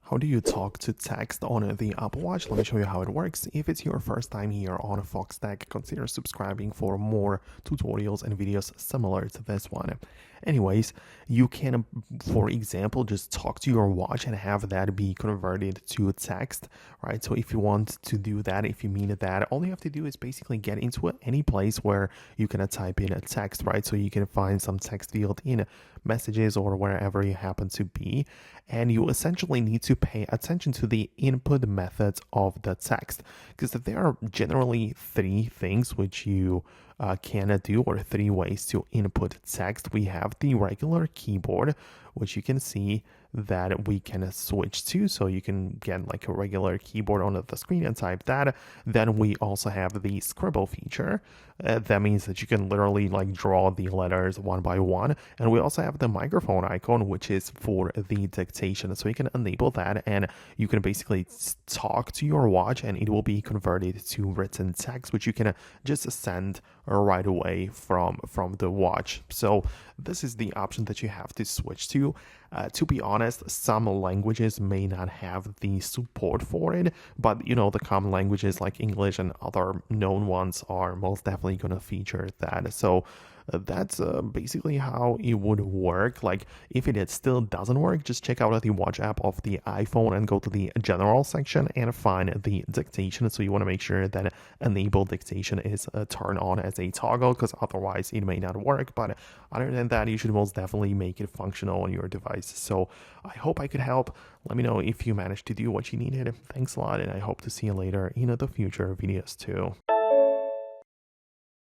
How do you talk to text on the Apple Watch? Let me show you how it works. If it's your first time here on Foxtecc, consider subscribing for more tutorials and videos similar to this one. Anyways, you can, for example, just talk to your watch and have that be converted to text, right? So if you want to do that, if you mean that, all you have to do is basically get into any place where you can type in a text, right? So you can find some text field in messages or wherever you happen to be, and you essentially need to pay attention to the input methods of the text, because there are generally three things which you can do, or three ways to input text. We have the regular keyboard, which you can see that we can switch to, so you can get like a regular keyboard on the screen and type that. Then we also have the scribble feature. That means that you can literally like draw the letters one by one. And we also have the microphone icon, which is for the dictation, so you can enable that and you can basically talk to your watch and it will be converted to written text, which you can just send right away from the watch. So this is the option that you have to switch to. To be honest, some languages may not have the support for it, but the common languages like English and other known ones are most definitely going to feature that. So that's basically how it would work. Like, if it still doesn't work, just check out the watch app of the iPhone and go to the general section and find the dictation. So you want to make sure that enable dictation is turned on as a toggle, because otherwise it may not work. But other than that, you should most definitely make it functional on your device. So I hope I could help. Let me know if you managed to do what you needed. Thanks a lot, and I hope to see you later in the future videos too.